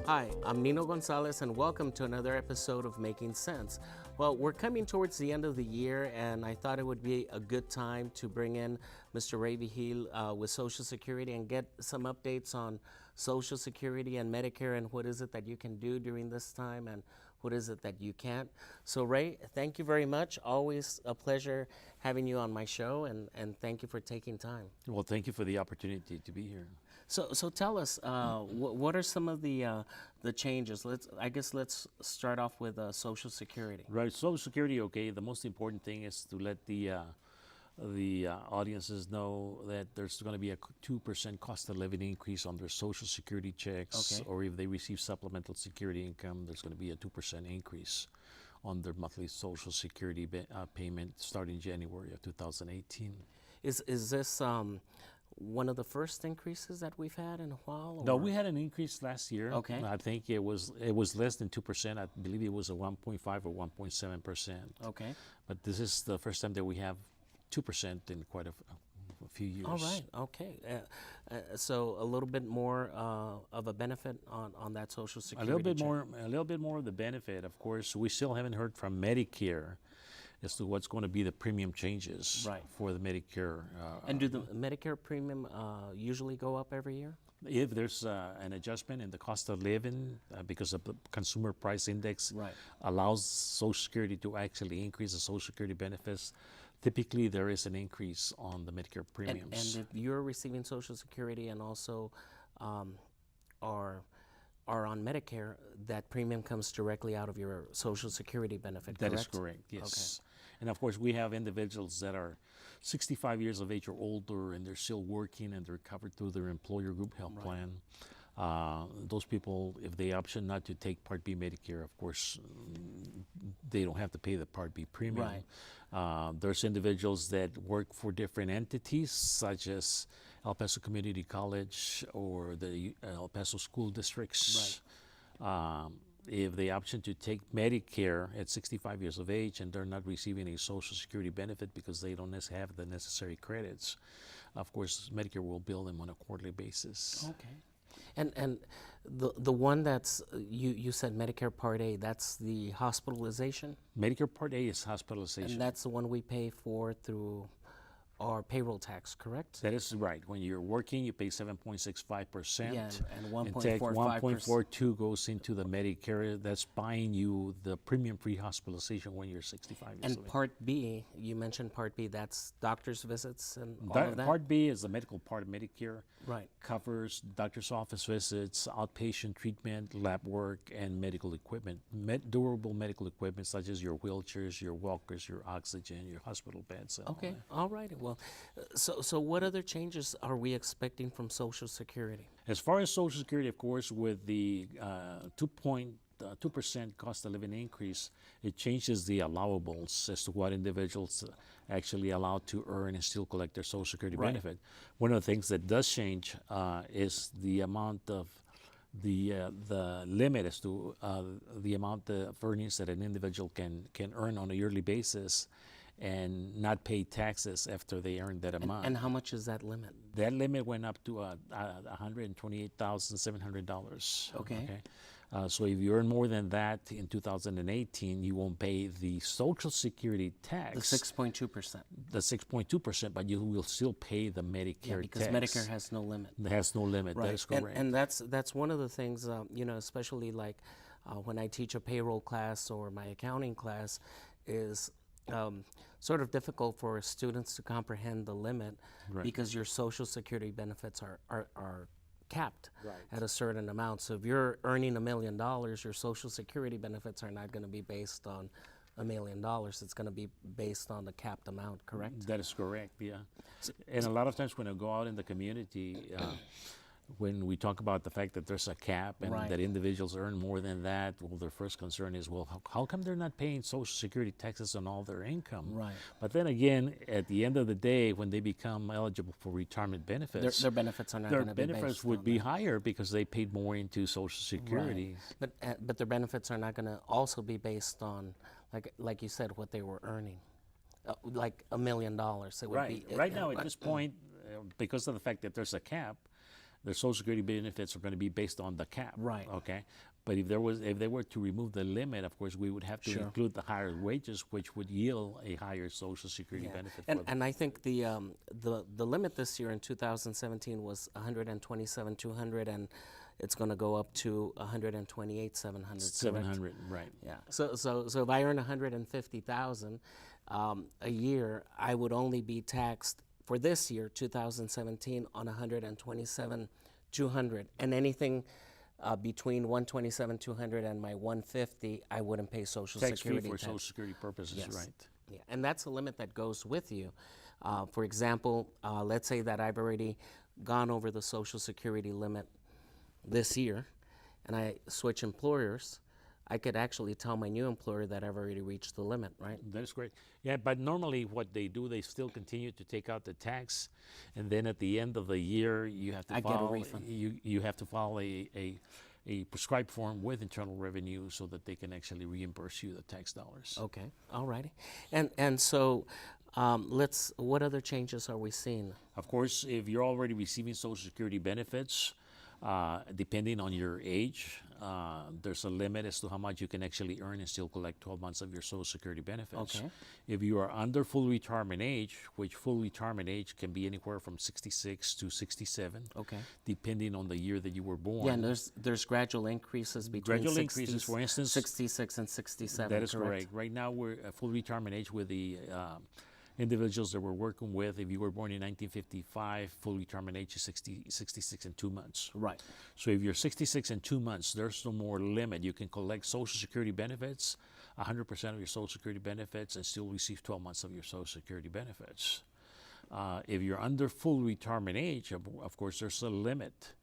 Hi, I'm Nino Gonzalez, and welcome to another episode of Making Sense. Well, we're coming towards the end of the year, and I thought it would be a good time to bring in Mr. Ray Vigil with Social Security and get some updates on Social Security and Medicare and what is it that you can do during this time and what is it that you can't. So, Ray, thank you very much. Always a pleasure having you on my show, and thank you for taking time. Well, thank you for the opportunity to be here. So tell us, what are some of the changes? Let's start off with Social Security. Right, Social Security. Okay, the most important thing is to let the audiences know that there's going to be a 2% cost of living increase on their Social Security checks, Okay. or if they receive supplemental security income, there's going to be a 2% increase on their monthly Social Security payment starting January of 2018. Is this one of the first increases that we've had in a while? No, or- we had an increase last year. Okay. I think it was less than 2%. I believe it was a 1.5 or 1.7%. Okay. But this is the first time that we have 2% in quite a few years. All right. Okay. So a little bit more of a benefit on that Social A Security. little bit check. more, a little bit more of the benefit. Of course, we still haven't heard from Medicare as to what's going to be the premium changes Right. for the Medicare. And do the Medicare premium usually go up every year? If there's an adjustment in the cost of living because of the consumer price index Right. allows Social Security to actually increase the Social Security benefits, typically there is an increase on the Medicare premiums. And if you're receiving Social Security and also are on Medicare, that premium comes directly out of your Social Security benefit, That correct? is correct, yes. And of course, we have individuals that are 65 years of age or older and they're still working and they're covered through their employer group health plan. Those people, if they option not to take Part B Medicare, of course, they don't have to pay the Part B premium. Right. There's individuals that work for different entities, such as El Paso Community College or the El Paso school districts. If they option to take Medicare at 65 years of age and they're not receiving a Social Security benefit because they don't have the necessary credits, of course, Medicare will bill them on a quarterly basis. Okay. And the one that's you said Medicare Part A, that's the hospitalization, Medicare Part A is hospitalization. and that's the one we pay for through our payroll tax, correct? That is right. When you're working, you pay 7.65%. Yeah, and take 1.45%. 1.42 goes into the Medicare. That's buying you the premium-free hospitalization when you're 65 years And of age. Part B, you mentioned Part B, that's doctor's visits and all of that? Part B is the medical part of Medicare. Right. Covers doctor's office visits, outpatient treatment, lab work, and medical equipment. Durable medical equipment such as your wheelchairs, your walkers, your oxygen, your hospital beds. And all Okay, that. all right. Well, so what other changes are we expecting from Social Security? As far as Social Security, of course, with the 2% cost of living increase, it changes the allowables as to what individuals actually allowed to earn and still collect their Social Security Right. benefit. One of the things that does change is the amount of the limit as to the amount of earnings that an individual can earn on a yearly basis and not pay taxes after they earn that amount. And how much is that limit? That limit went up to $128,700. Okay. So if you earn more than that in 2018, you won't pay the Social Security tax. The 6.2%. The 6.2%, but you will still pay the Medicare Yeah, because tax. Medicare has no limit. It has no limit. That is correct. And that's one of the things, especially like when I teach a payroll class or my accounting class, is sort of difficult for students to comprehend the limit Right. because your Social Security benefits are capped Right. at a certain amount. So if you're earning $1 million, your Social Security benefits are not going to be based on $1 million. It's going to be based on the capped amount, correct? That is correct, yeah. And a lot of times when I go out in the community, when we talk about the fact that there's a cap and Right. that individuals earn more than that, well, their first concern is, well, how come they're not paying Social Security taxes on all their income? Right. But then again, at the end of the day, when they become eligible for retirement benefits, Their benefits are not their going to be benefits based would on be that. higher because they paid more into Social Security. Right. But their benefits are not going to also be based on, like you said, what they were earning, like $1 million. It would Right. be Right now, at this point, because of the fact that there's a cap, their Social Security benefits are going to be based on the cap. Right. Okay. But if they were to remove the limit, of course, we would have to include the higher wages, which would yield a higher Social Security benefit. And I think the limit this year in 2017 was 127,200, and it's going to go up to 128,700. 700, right? Yeah. So if I earn 150,000 a year, I would only be taxed for this year, 2017, on 127,200, and anything between 127,200 and my 150, I wouldn't pay Social Security for tax. Social Security purposes, right? Yeah, and that's a limit that goes with you. For example, let's say that I've already gone over the Social Security limit this year, and I switch employers. I could actually tell my new employer that I've already reached the limit, right? That's great. Yeah, but normally what they do, they still continue to take out the tax, and then at the end of the year, you have to I get a refund. You have to file a prescribed form with Internal Revenue so that they can actually reimburse you the tax dollars. Okay, all righty. And so what other changes are we seeing? Of course, if you're already receiving Social Security benefits, depending on your age, there's a limit as to how much you can actually earn and still collect 12 months of your Social Security benefits. Okay. If you are under full retirement age, which full retirement age can be anywhere from 66 to 67, Okay. depending on the year that you were born. Yeah, and there's gradual increases between Gradual increases, for instance, 66 and 67. that is correct. Right now, we're at full retirement age with the individuals that we're working with. If you were born in 1955, full retirement age is 66 and 2 months. Right. So if you're 66 and 2 months, there's no more limit. You can collect Social Security benefits, 100% of your Social Security benefits, and still receive 12 months of your Social Security benefits. If you're under full retirement age, of course, there's a limit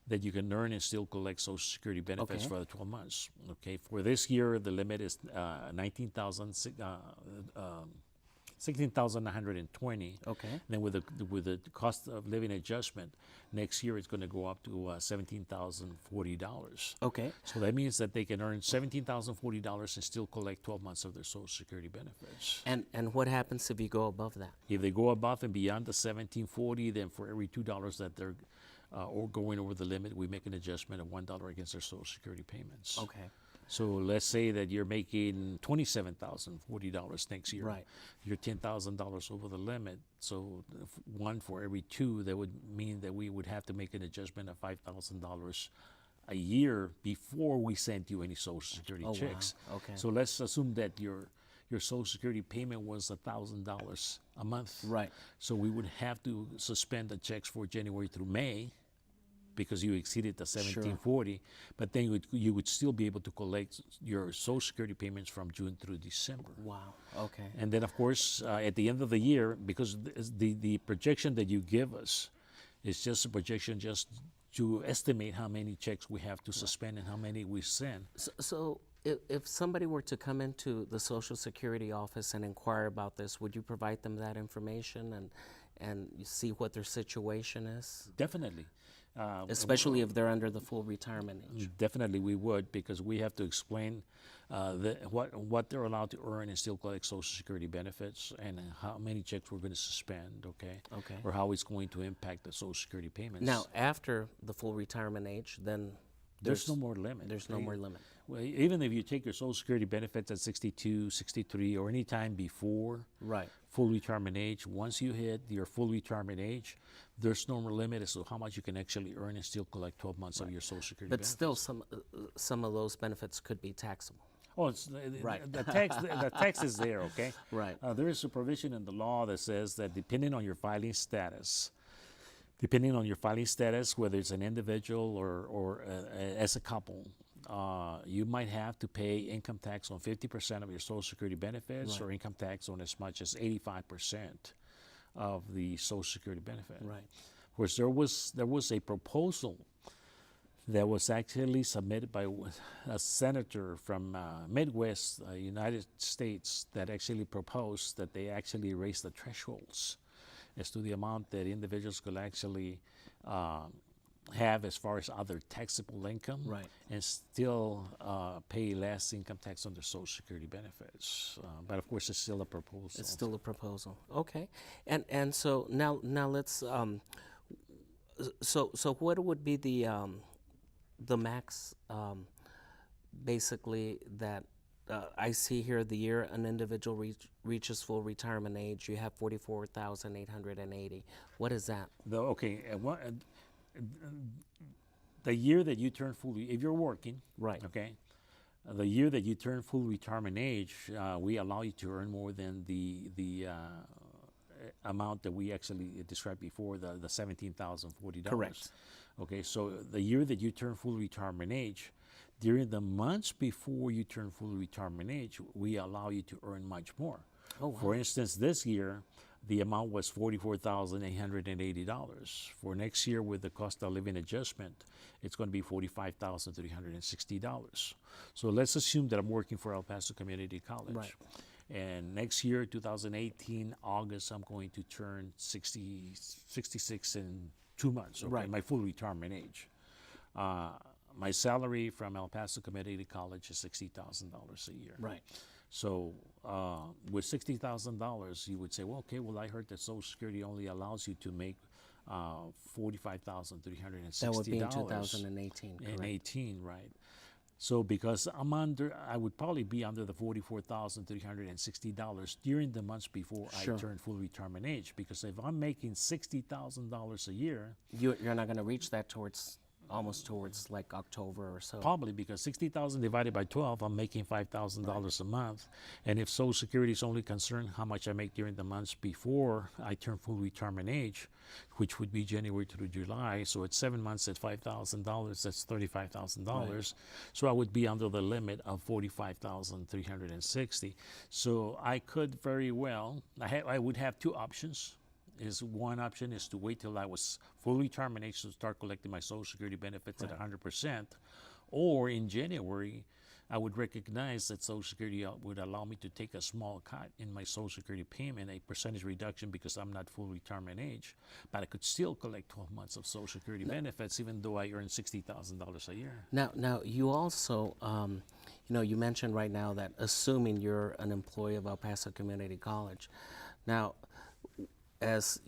that you can earn and still collect Social Security benefits for the 12 months. Okay, for this year, the limit is 16,120. Okay. Then with the cost of living adjustment, next year it's going to go up to $17,040. Okay. So that means that they can earn $17,040 and still collect 12 months of their Social Security benefits. And what happens if you go above that? If they go above and beyond the $1740, then for every $2 that they're or going over the limit, we make an adjustment of $1 against their Social Security payments. Okay. So let's say that you're making $27,040 next year. Right. You're $10,000 over the limit. So one for every two, that would mean that we would have to make an adjustment of $5,000 a year before we send you any Social Security checks. Wow. Okay. So let's assume that your Social Security payment was $1,000 a month. Right. So we would have to suspend the checks for January through May, because you exceeded the 1740, but then you would still be able to collect your Social Security payments from June through December. Wow. Okay. And then, of course, at the end of the year, because the projection that you give us is just a projection just to estimate how many checks we have to suspend and how many we send. So if somebody were to come into the Social Security office and inquire about this, would you provide them that information and see what their situation is? Definitely. Especially if they're under the full retirement age. Definitely we would, because we have to explain what they're allowed to earn and still collect Social Security benefits, and how many checks we're going to suspend, okay? Or how it's going to impact the Social Security payments. Now, after the full retirement age, then there's no more limit. There's no more limit. Well, even if you take your Social Security benefits at 62, 63, or any time before full retirement age, once you hit your full retirement age, there's no more limit as to how much you can actually earn and still collect 12 months of your Social Security benefits. But still, some of those benefits could be taxable. Oh, it's, the tax is there, okay? Right. There is a provision in the law that says that depending on your filing status, whether it's an individual or as a couple, you might have to pay income tax on 50% of your Social Security benefits, or income tax on as much as 85% of the Social Security benefit. Right. Of course, there was a proposal that was actually submitted by a senator from Midwest, United States, that actually proposed that they actually raise the thresholds as to the amount that individuals could actually have as far as other taxable income, and still pay less income tax on their Social Security benefits. But of course, it's still a proposal. It's still a proposal. Okay, and so now let's. So what would be the max, basically, that I see here, the year an individual reaches full retirement age, you have 44,880. What is that? The year that you turn full, if you're working, Right. okay, the year that you turn full retirement age, we allow you to earn more than the amount that we actually described before, the $17,040. Correct. Okay, so the year that you turn full retirement age, during the months before you turn full retirement age, we allow you to earn much more. Oh, wow. For instance, this year, the amount was $44,880. For next year, with the cost of living adjustment, it's going to be $45,360. So let's assume that I'm working for El Paso Community College. Right. And next year, 2018, August, I'm going to turn 66 in 2 months, okay, Right. my full retirement age. My salary from El Paso Community College is $60,000 a year. Right. So with $60,000, you would say, well, okay, well, I heard that Social Security only allows you to make $45,360. That would be in 2018, correct? In 18, right. So because I would probably be under the $44,360 during the months before Sure. I turn full retirement age. Because if I'm making $60,000 a year, You're not going to reach that almost towards like October or so. probably because 60,000 divided by 12, I'm making $5,000 a month. And if Social Security is only concerned how much I make during the months before I turn full retirement age, which would be January through July, so it's 7 months at $5,000, that's $35,000. Right. So I would be under the limit of $45,360. So I could very well, I would have two options. One option is to wait till I was full retirement age to start collecting my Social Security benefits at 100%, or in January, I would recognize that Social Security would allow me to take a small cut in my Social Security payment, a percentage reduction because I'm not full retirement age, but I could still collect 12 months of Social Security benefits even though I earn $60,000 a year. Now you also, you mentioned right now that assuming you're an employee of El Paso Community College, now, as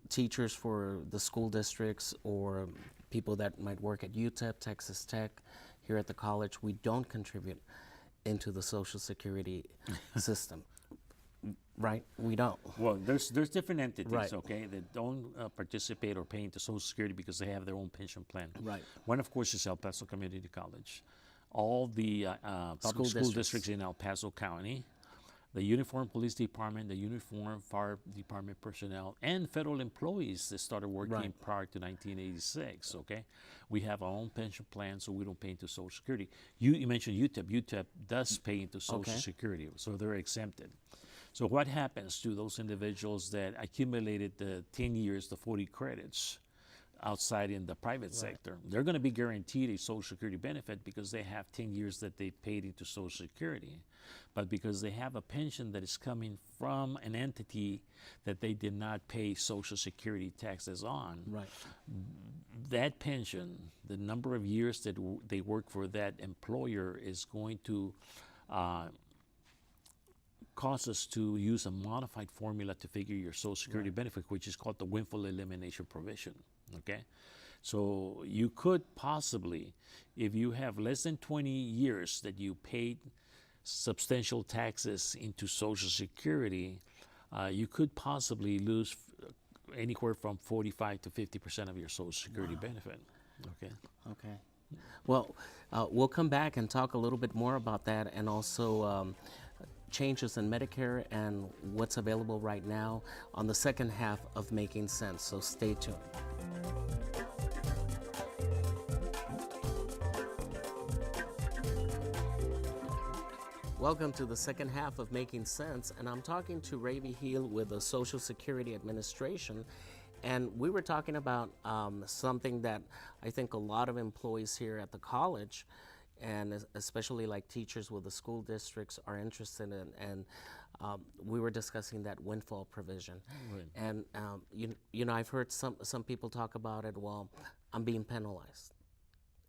teachers for the school districts or people that might work at UTEP, Texas Tech, here at the college, we don't contribute into the Social Security system, right? We don't. Well, there's different entities, Right. okay, that don't participate or pay into Social Security because they have their own pension plan. Right. One, of course, is El Paso Community College. All the public school districts in El Paso County, the Uniform Police Department, the Uniform Fire Department personnel, and federal employees that started working Right. prior to 1986, okay? We have our own pension plan, so we don't pay into Social Security. You mentioned UTEP. UTEP does pay into Social Okay. Security, so they're exempted. So what happens to those individuals that accumulated the 10 years, the 40 credits, outside in the private sector? They're going to be guaranteed a Social Security benefit because they have 10 years that they paid into Social Security. But because they have a pension that is coming from an entity that they did not pay Social Security taxes on, Right. that pension, the number of years that they work for that employer is going to cause us to use a modified formula to figure your Social Security benefit, which is called the windfall elimination provision, okay? So you could possibly, if you have less than 20 years that you paid substantial taxes into Social Security, you could possibly lose anywhere from 45 to 50% of your Social Security benefit, okay? Okay. Well, we'll come back and talk a little bit more about that, and also changes in Medicare and what's available right now on the second half of Making Sense. So stay tuned. Welcome to the second half of Making Sense, and I'm talking to Ray Vigil with the Social Security Administration. And we were talking about something that I think a lot of employees here at the college, and especially like teachers with the school districts, are interested in. And we were discussing that windfall provision. Right. And I've heard some people talk about it. Well, I'm being penalized.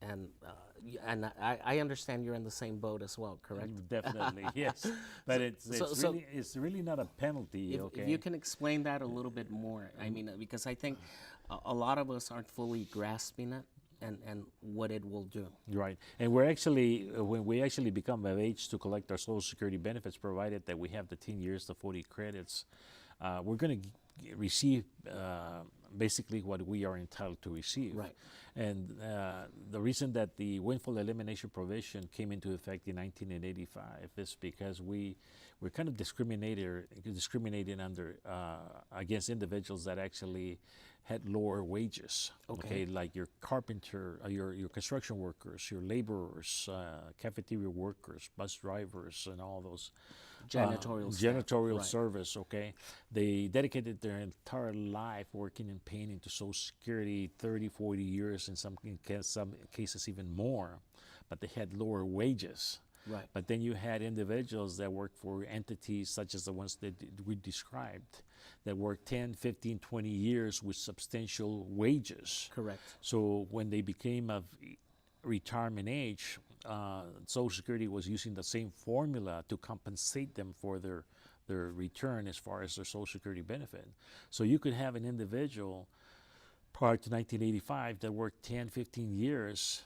I understand you're in the same boat as well, correct? Definitely, yes. But so it's really not a penalty, if you can explain that a little bit more, I mean, because I think a lot of us aren't fully grasping it and what it will do. Right. And we're actually, when we actually become of age to collect our Social Security benefits, provided that we have the 10 years, the 40 credits, we're going to receive basically what we are entitled to receive. Right. And the reason that the windfall elimination provision came into effect in 1985 is because we're kind of discriminating under against individuals that actually had lower wages. Okay. Like your carpenter, your construction workers, your laborers, cafeteria workers, bus drivers, and all those. Janitorial Janitorial right. service, okay? They dedicated their entire life working and paying into Social Security 30, 40 years, in some cases even more, but they had lower wages. Right. But then you had individuals that worked for entities such as the ones that we described, that worked 10, 15, 20 years with substantial wages. Correct. So when they became of retirement age, Social Security was using the same formula to compensate them for their return as far as their Social Security benefit. So you could have an individual prior to 1985 that worked 10, 15 years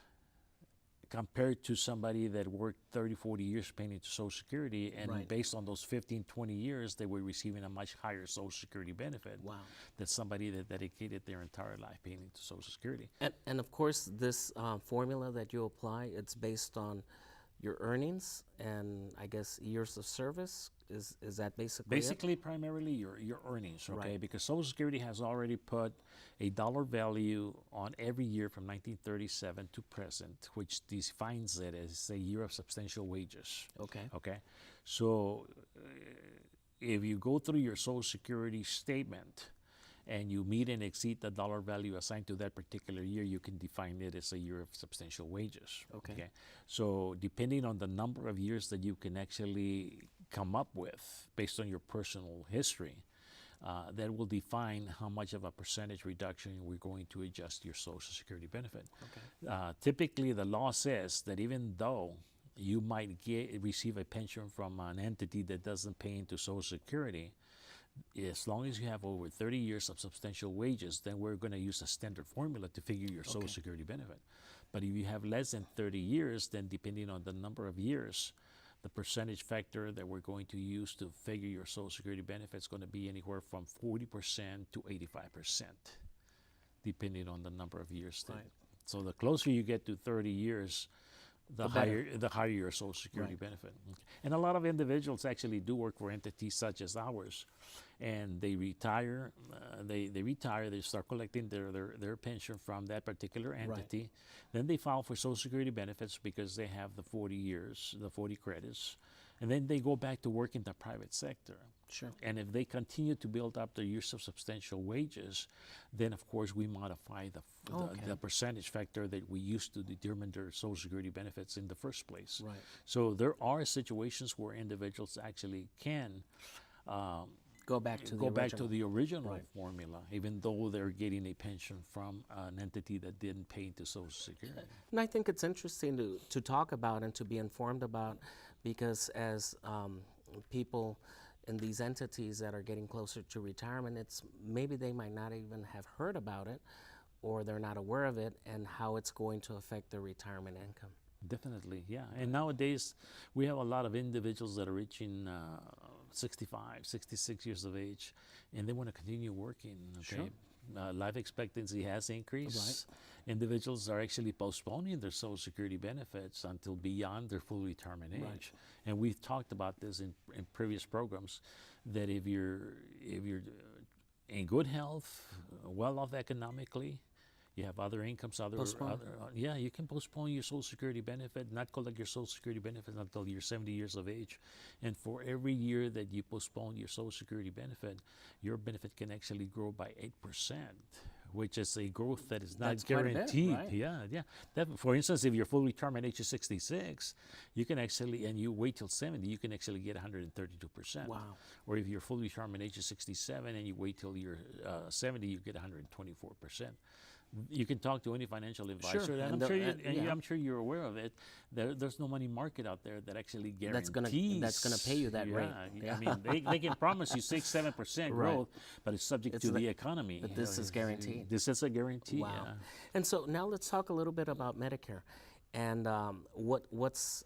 compared to somebody that worked 30, 40 years paying into Social Security, and right. based on those 15, 20 years, they were receiving a much higher Social Security benefit wow. than somebody that dedicated their entire life paying into Social Security. And of course, this formula that you apply, it's based on your earnings and I guess years of service. Is that basically it? Primarily your earnings, okay? Right. Because Social Security has already put a dollar value on every year from 1937 to present, which defines it as a year of substantial wages. Okay. Okay. So if you go through your Social Security statement and you meet and exceed the dollar value assigned to that particular year, you can define it as a year of substantial wages. Okay. So depending on the number of years that you can actually come up with based on your personal history, that will define how much of a percentage reduction we're going to adjust your Social Security benefit. Okay. Typically, the law says that even though you might receive a pension from an entity that doesn't pay into Social Security, as long as you have over 30 years of substantial wages, then we're going to use a standard formula to figure your Social Security benefit. But if you have less than 30 years, then depending on the number of years, the percentage factor that we're going to use to figure your Social Security benefit is going to be anywhere from 40% to 85%, depending on the number of years. Right. So the closer you get to 30 years, the higher your Social Security benefit. And a lot of individuals actually do work for entities such as ours, and they retire. They start collecting their pension from that particular entity. Right. Then they file for Social Security benefits because they have the 40 years, the 40 credits, and then they go back to work in the private sector. Sure. And if they continue to build up their years of substantial wages, then of course we modify the percentage factor that we used to determine their Social Security benefits in the first place. Right. So there are situations where individuals actually can go back to the original formula, even though they're getting a pension from an entity that didn't pay into Social Security. And I think it's interesting to talk about and to be informed about, because as people in these entities that are getting closer to retirement, it's maybe they might not even have heard about it, or they're not aware of it and how it's going to affect their retirement income. Definitely, yeah. And nowadays, we have a lot of individuals that are reaching 65, 66 years of age, and they want to continue working, okay? Sure. Life expectancy has increased. Right. Individuals are actually postponing their Social Security benefits until beyond their full retirement age. Right. And we've talked about this in previous programs, that if you're in good health, well off economically, you have other incomes, you can postpone your Social Security benefit, not collect your Social Security benefit until you're 70 years of age. And for every year that you postpone your Social Security benefit, your benefit can actually grow by 8%, which is a growth that is not guaranteed. Quite a bit, right? Yeah. For instance, if your full retirement age is 66, you can actually, and you wait till 70, you can actually get 132%. Wow. Or if your full retirement age is 67 and you wait till you're 70, you get 124%. You can talk to any financial advisor, Sure, and and I'm sure you're aware of it. There's no money market out there that actually guarantees that's gonna pay you that rate. I mean, they can promise you 6-7% growth, but it's subject to the economy. But this is guaranteed. This is a guarantee. Wow. Yeah. And so now let's talk a little bit about Medicare, and what's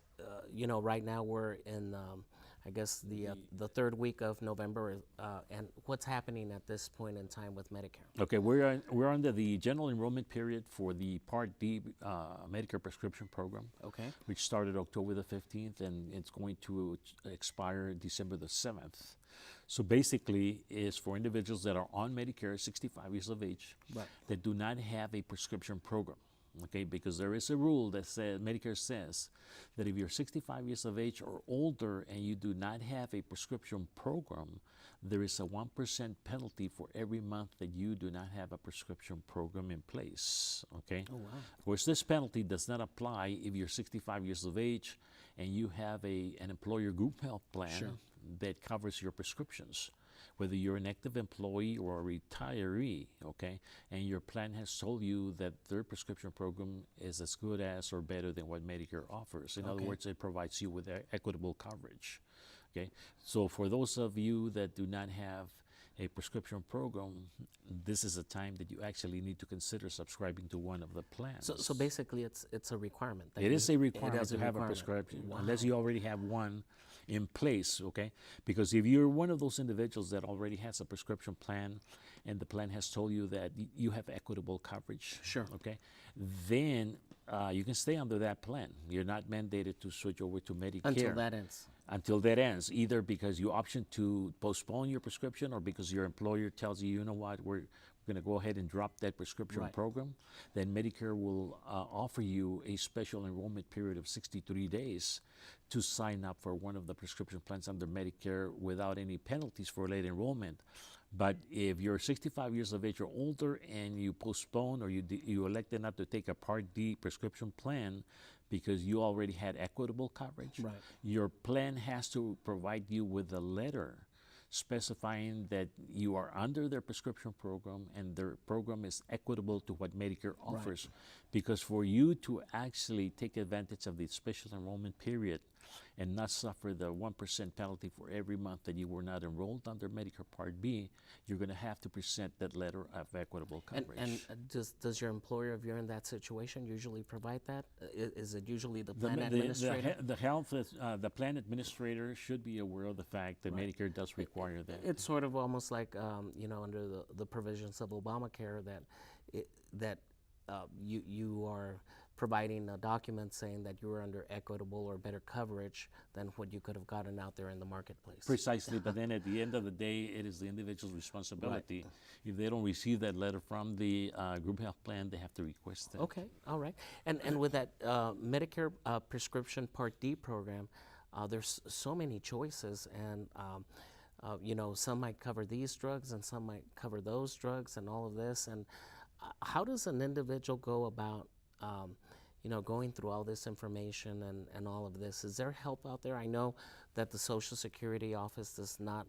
right now we're in I guess the third week of November, and what's happening at this point in time with Medicare? Okay, we're under the general enrollment period for the Part D Medicare prescription program. Okay. Which started October the 15th, and it's going to expire December the 7th. So basically, it's for individuals that are on Medicare, 65 years of age, Right. that do not have a prescription program. Okay, because there is a rule that says, Medicare says, that if you're 65 years of age or older and you do not have a prescription program, there is a 1% penalty for every month that you do not have a prescription program in place. Okay? Oh, wow. Of course, this penalty does not apply if you're 65 years of age and you have an employer group health plan that covers your prescriptions. Whether you're an active employee or a retiree, okay, and your plan has told you that their prescription program is as good as or better than what Medicare offers. In other words, it provides you with equitable coverage, okay? So for those of you that do not have a prescription program, this is a time that you actually need to consider subscribing to one of the plans. So basically, it's a requirement. It is a requirement to have a prescription, unless you already have one in place, okay? Because if you're one of those individuals that already has a prescription plan and the plan has told you that you have equitable coverage, okay, then you can stay under that plan. You're not mandated to switch over to Medicare. Until that ends. Until that ends, either because you option to postpone your prescription or because your employer tells you, you know what, we're going to go ahead and drop that prescription program, then Medicare will offer you a special enrollment period of 63 days to sign up for one of the prescription plans under Medicare without any penalties for late enrollment. But if you're 65 years of age or older and you postpone or you elected not to take a Part D prescription plan because you already had equitable coverage, your plan has to provide you with a letter specifying that you are under their prescription program and their program is equitable to what Medicare offers. Because for you to actually take advantage of the special enrollment period and not suffer the 1% penalty for every month that you were not enrolled under Medicare Part B, you're going to have to present that letter of equitable coverage. And does your employer, if you're in that situation, usually provide that? Is it usually the plan administrator? The plan administrator should be aware of the fact that Medicare does require that. It's sort of almost like under the provisions of Obamacare that you are providing a document saying that you are under equitable or better coverage than what you could have gotten out there in the marketplace. Precisely, but then at the end of the day, it is the individual's responsibility. If they don't receive that letter from the group health plan, they have to request it. Okay, all right. And with that Medicare prescription Part D program, there's so many choices, and some might cover these drugs and some might cover those drugs and all of this. And how does an individual go about going through all this information and all of this? Is there help out there? I know that the Social Security office does not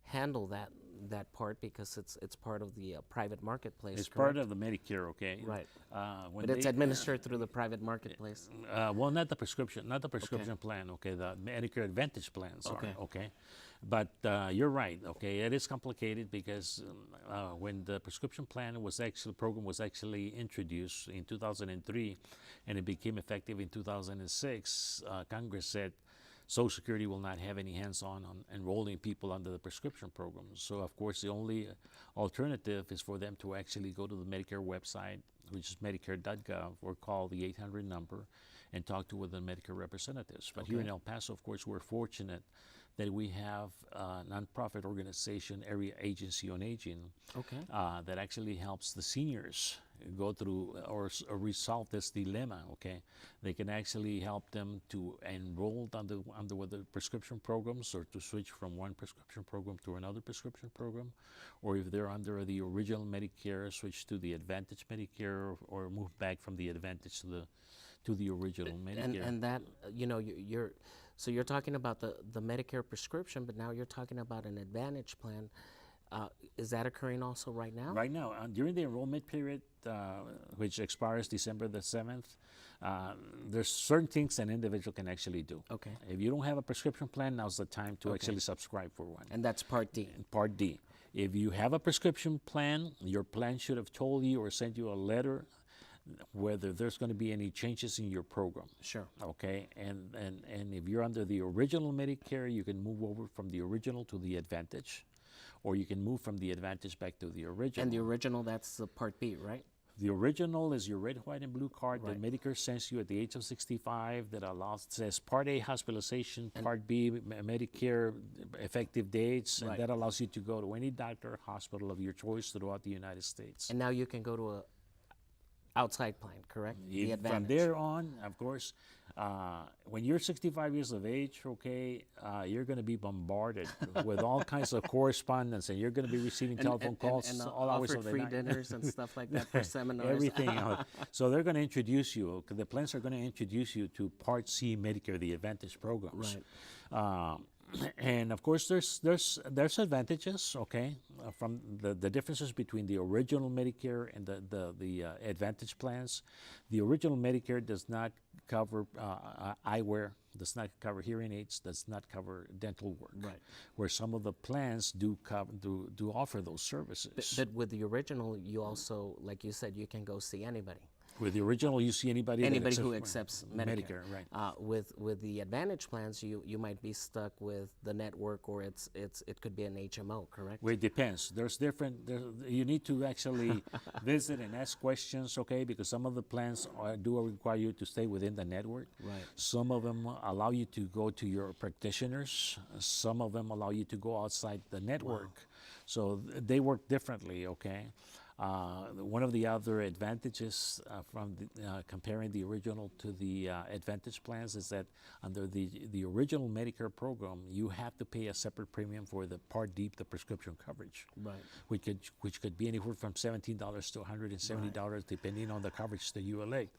handle that part because it's part of the private marketplace. It's correct? part of the Medicare, okay? Right. When but it's administered through the private marketplace. Well, not the prescription plan, okay? The Medicare Advantage plans are, okay? But you're right, okay? It is complicated because when the prescription plan program was actually introduced in 2003 and it became effective in 2006, Congress said Social Security will not have any hands-on enrolling people under the prescription program. So, of course, the only alternative is for them to actually go to the Medicare website, which is medicare.gov, or call the 800 number and talk to one of the Medicare representatives. But here in El Paso, of course, we're fortunate that we have a nonprofit organization, Area Agency on Aging, that actually helps the seniors go through or resolve this dilemma, okay? They can actually help them to enroll under the prescription programs or to switch from one prescription program to another prescription program, or if they're under the original Medicare, switch to the Advantage Medicare or move back from the Advantage to the original Medicare. And that, so you're talking about the Medicare prescription, but now you're talking about an Advantage plan. Is that occurring also right now? Right now, during the enrollment period, which expires December the 7th, there's certain things an individual can actually do. Okay. If you don't have a prescription plan, now's the time to actually subscribe for one. And that's Part D. Part D. If you have a prescription plan, your plan should have told you or sent you a letter whether there's going to be any changes in your program. Sure. Okay, and if you're under the original Medicare, you can move over from the original to the Advantage, or you can move from the Advantage back to the original. And the original, that's the Part B, right? The original is your red, white, and blue card Right. that Medicare sends you at the age of 65 that says Part A hospitalization, Part B Medicare effective dates, Right. and that allows you to go to any doctor or hospital of your choice throughout the United States. And now you can go to a outside plan, correct? The Advantage. From there on, of course, when you're 65 years of age, okay, you're going to be bombarded with all kinds of correspondence, and you're going to be receiving telephone calls and all hours of the free night. dinners and stuff like that for seminars. Everything else. So they're going to introduce you. The plans are going to introduce you to Part C Medicare, the Advantage programs. Right. And of course, there's advantages, okay, from the differences between the original Medicare and the Advantage plans. The original Medicare does not cover eyewear, does not cover hearing aids, does not cover dental work. Right. Where some of the plans do offer those services. But with the original, you also, like you said, you can go see anybody. With the original, you see anybody Who accepts Medicare. Right. With the Advantage plans, you might be stuck with the network, or it could be an HMO, correct? Well, it depends. You need to actually visit and ask questions, okay? Because some of the plans do require you to stay within the network. Right. Some of them allow you to go to your practitioners. Some of them allow you to go outside the network. Wow. So they work differently, okay? One of the other advantages from comparing the original to the Advantage plans is that under the original Medicare program, you have to pay a separate premium for the Part D, the prescription coverage, Right. which could be anywhere from $17 to $170, depending on the coverage that you elect.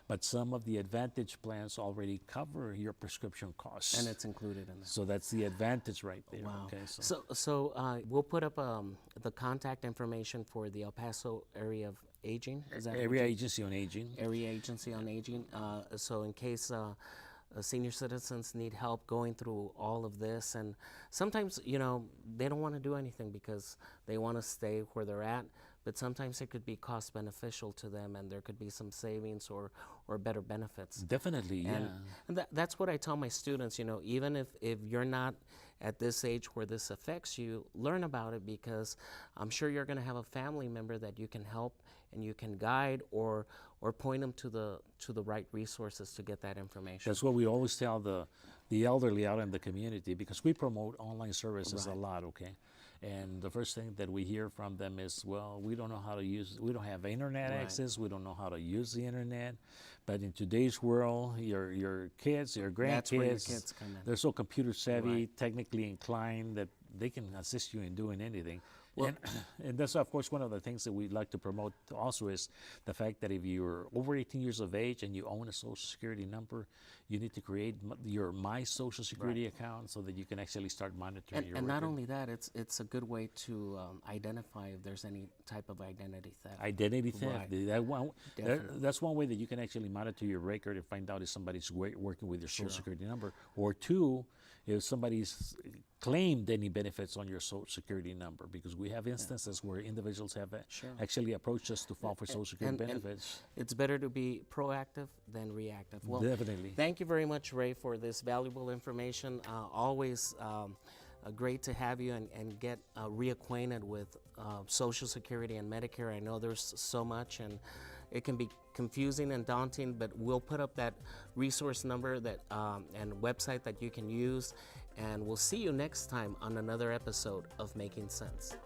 But some of the Advantage plans already cover your prescription costs. And it's included in that. So that's the advantage right there. Wow. Okay, So we'll put up the contact information for the El Paso Area of Aging. Is that Area Agency on Aging. Area Agency on Aging. So in case senior citizens need help going through all of this, and sometimes they don't want to do anything because they want to stay where they're at. But sometimes it could be cost beneficial to them, and there could be some savings or better benefits. Definitely, yeah. And that's what I tell my students, even if you're not at this age where this affects you, learn about it, because I'm sure you're going to have a family member that you can help and you can guide or point them to the right resources to get that information. That's what we always tell the elderly out in the community, because we promote online services a lot, okay? And the first thing that we hear from them is, well, we don't know how to we don't have internet access, we don't know how to use the internet. But in today's world, your kids, your grandkids, That's where your kids come in. They're so computer savvy, technically inclined, that they can assist you in doing anything. Well, and that's, of course, one of the things that we'd like to promote also is the fact that if you're over 18 years of age and you own a Social Security number, you need to create your My Social Security account so that you can actually start monitoring your And not record. only that, it's a good way to identify if there's any type of identity theft. Identity theft. Right. That's one way that you can actually monitor your record and find out if somebody's working with your Social Security number. Or two, if somebody's claimed any benefits on your Social Security number, because we have instances where individuals have actually approached us to file for Social Security benefits. And it's better to be proactive than reactive. Well, definitely. Thank you very much, Ray, for this valuable information. Always great to have you and get reacquainted with Social Security and Medicare. I know there's so much, and it can be confusing and daunting, but we'll put up that resource number and website that you can use, and we'll see you next time on another episode of Making Sense.